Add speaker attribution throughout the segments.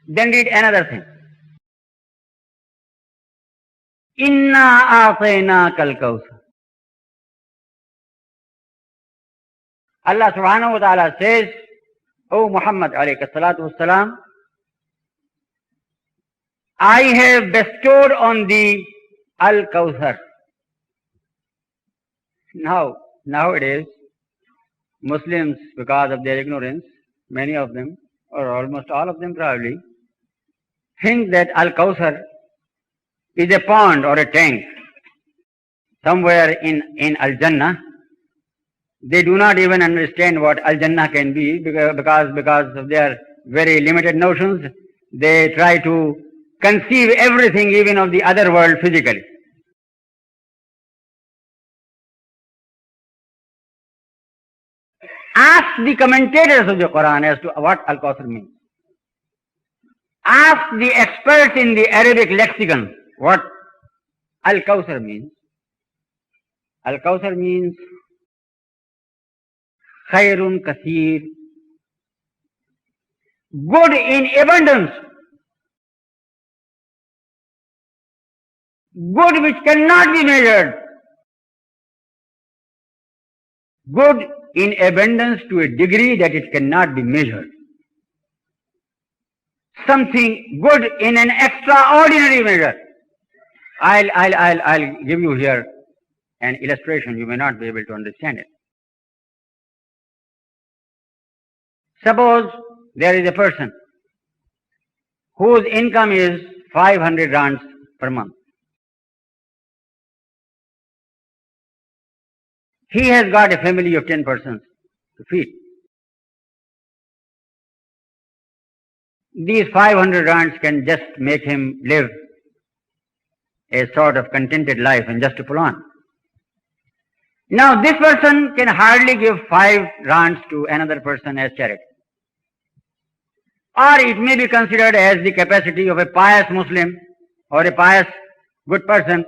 Speaker 1: Then read another thing. Inna a'tayna kal kawthar. Allah subhanahu wa ta'ala says, O Muhammad alayhi salatu wassalam, I have bestowed on thee Al-Kawthar. Now, nowadays, Muslims, because of their ignorance, many of them, or almost all of them probably, think that Al-Kawthar is a pond or a tank somewhere in Al-Jannah. They do not even understand what Al-Jannah can be because of their very limited notions. They try to conceive everything even of the other world physically. Ask the commentators of the Quran as to what Al-Kawthar means. Ask the experts in the Arabic lexicon what Al-Kawthar means. Al-Kawthar means khairun kathir, good in abundance, good which cannot be measured, good in abundance to a degree that it cannot be measured, something good in an extraordinary measure. I'll give you here an illustration. You may not be able to understand it. Suppose there is a person whose income is 500 rands per month. He has got a family of 10 persons to feed. These 500 rands can just make him live a sort of contented life and just to pull on. Now this person can hardly give 5 rands to another person as charity. Or it may be considered as the capacity of a pious Muslim or a pious good person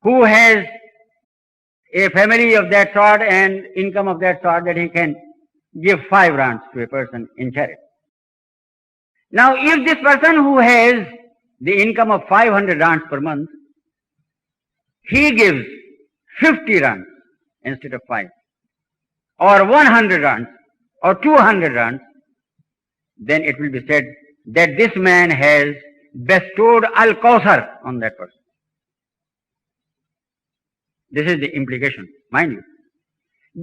Speaker 1: who has a family of that sort and income of that sort that he can give 5 rands to a person in charity. Now if this person who has the income of 500 rands per month, he gives 50 rands instead of 5, or 100 rands, or 200 rands, then it will be said that this man has bestowed Al-Kawthar on that person. This is the implication, mind you.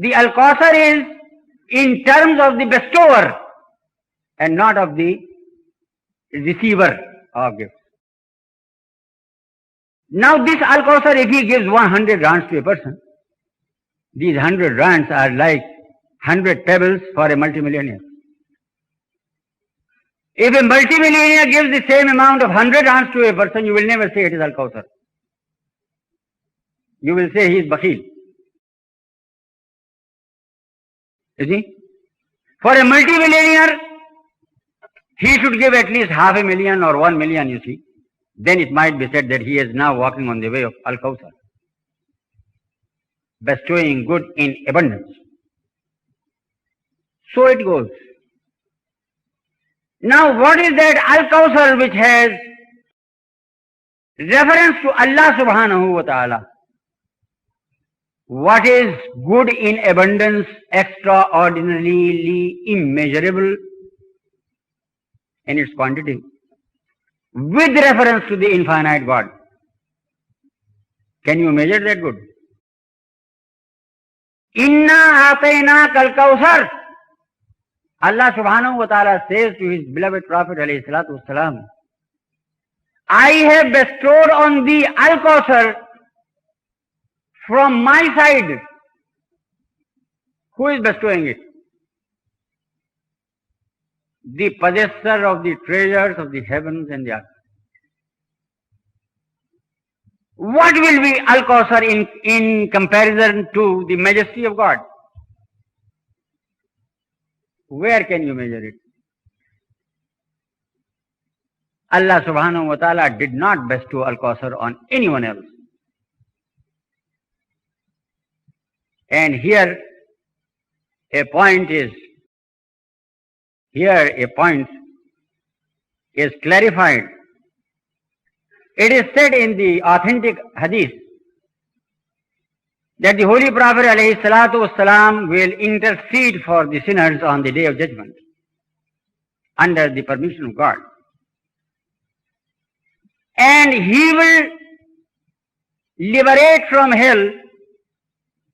Speaker 1: The Al-Kawthar is in terms of the bestower and not of the receiver of gifts. Now this Al-Kawthar, if he gives 100 rands to a person, these 100 rands are like 100 pebbles for a multimillionaire. If a multimillionaire gives the same amount of 100 rands to a person, you will never say it is Al-Kawthar. You will say he is Bakhil. You see? For a multimillionaire, he should give at least 500,000 or 1 million, you see. Then it might be said that he is now walking on the way of Al-Kawthar, bestowing good in abundance. So it goes. Now what is that Al-Kawthar which has reference to Allah subhanahu wa ta'ala? What is good in abundance, extraordinarily immeasurable in its quantity, with reference to the infinite God? Can you measure that good? Inna atayna kal kawthar. Allah subhanahu wa ta'ala says to his beloved Prophet alayhi salatu wasalam, I have bestowed on thee Al-Kawthar from my side. Who is bestowing it? The possessor of the treasures of the heavens and the earth. What will be Al-Kawthar in comparison to the majesty of God? Where can you measure it? Allah subhanahu wa ta'ala did not bestow Al-Kawthar on anyone else. And here a point is clarified. It is said in the authentic hadith that the Holy Prophet ﷺ will intercede for the sinners on the Day of Judgment under the permission of God. And he will liberate from hell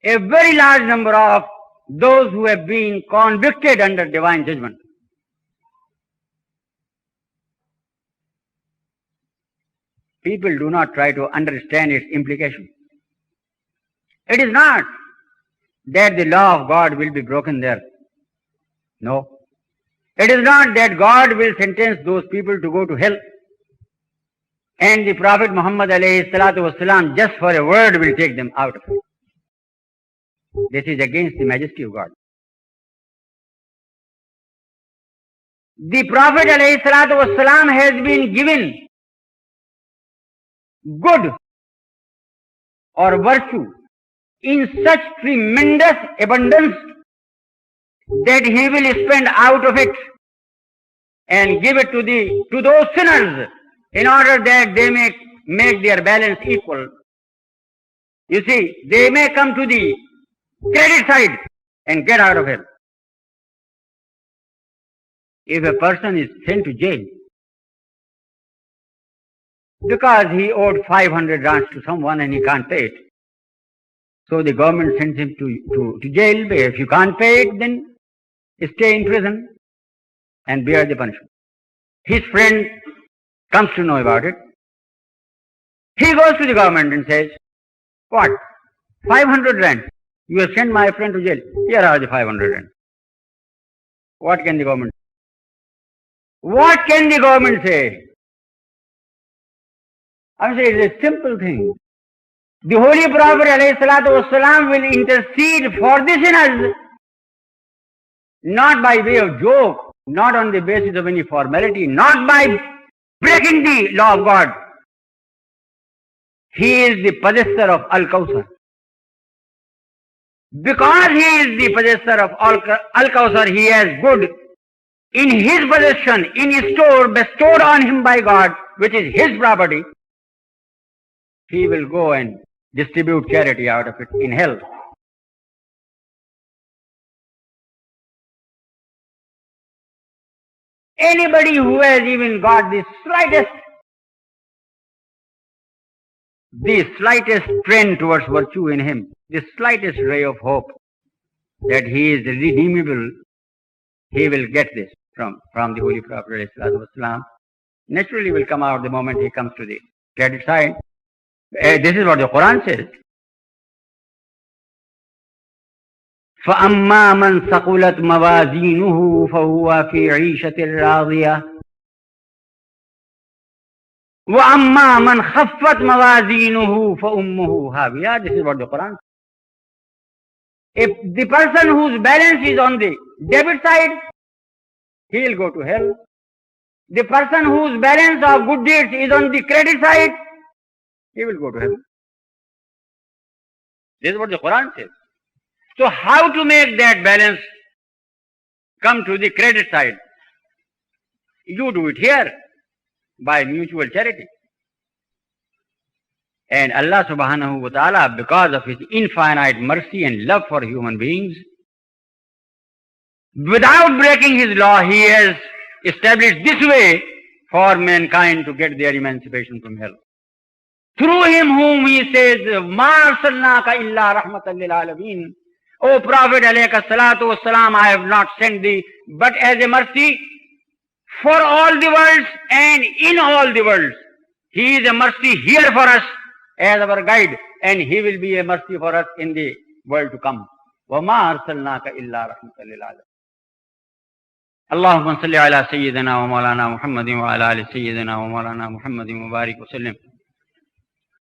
Speaker 1: a very large number of those who have been convicted under divine judgment. People do not try to understand its implication. It is not that the law of God will be broken there. No. It is not that God will sentence those people to go to hell and the Prophet Muhammad ﷺ just for a word will take them out of it. This is against the majesty of God. The Prophet ﷺ has been given good or virtue in such tremendous abundance that he will spend out of it and give it to those sinners in order that they may make their balance equal. You see, they may come to the credit side and get out of it. If a person is sent to jail because he owed 500 rands to someone and he can't pay it, so the government sends him to jail. If you can't pay it, then stay in prison and bear the punishment. His friend comes to know about it. He goes to the government and says, what? 500 rands. You have sent my friend to jail. Here are the 500 rands. What can the government say? What can the government say? I say it is a simple thing. The Holy Prophet ﷺ will intercede for the sinners, not by way of joke, not on the basis of any formality, not by breaking the law of God. He is the possessor of Al-Kawthar. Because he is the possessor of Al-Kawthar, he has good in his possession, in his store, bestowed on him by God, which is his property. He will go and distribute charity out of it in hell. Anybody who has even got the slightest trend towards virtue in him, the slightest ray of hope that he is redeemable, he will get this from the Holy Prophet ﷺ. Naturally will come out the moment he comes to the credit side. This is what the Quran says. فَأَمَّا مَنْ ثَقُلَتْ مَوَازِينُهُ فَهُوَ فِي عِيشَةٍ رَاضِيَةٍ وَأَمَّا مَنْ خَفَّتْ مَوَازِينُهُ فَأُمُّهُ هَاوِيَةٌ. This is what the Quran says. If the person whose balance is on the debit side, he will go to hell. The person whose balance of good deeds is on the credit side, he will go to heaven. This is what the Quran says. So how to make that balance come to the credit side? You do it here by mutual charity. And Allah subhanahu wa ta'ala, because of his infinite mercy and love for human beings, without breaking his law, he has established this way for mankind to get their emancipation from hell. Through him whom he says, مَا أَرْسَلْنَاكَ إِلَّا رَحْمَةً لِلْعَالَمِينَ. O Prophet alayhi salatu wasalam, I have not sent thee but as a mercy for all the worlds and in all the worlds. He is a mercy here for us as our guide, and he will be a mercy for us in the world to come. وَمَا أَرْسَلْنَاكَ إِلَّا رَحْمَةً لِلْعَالَمِينَ. اللهم صل على سيدنا ومولانا محمد وعلى آل سيدنا ومولانا محمد وبارك وسلم.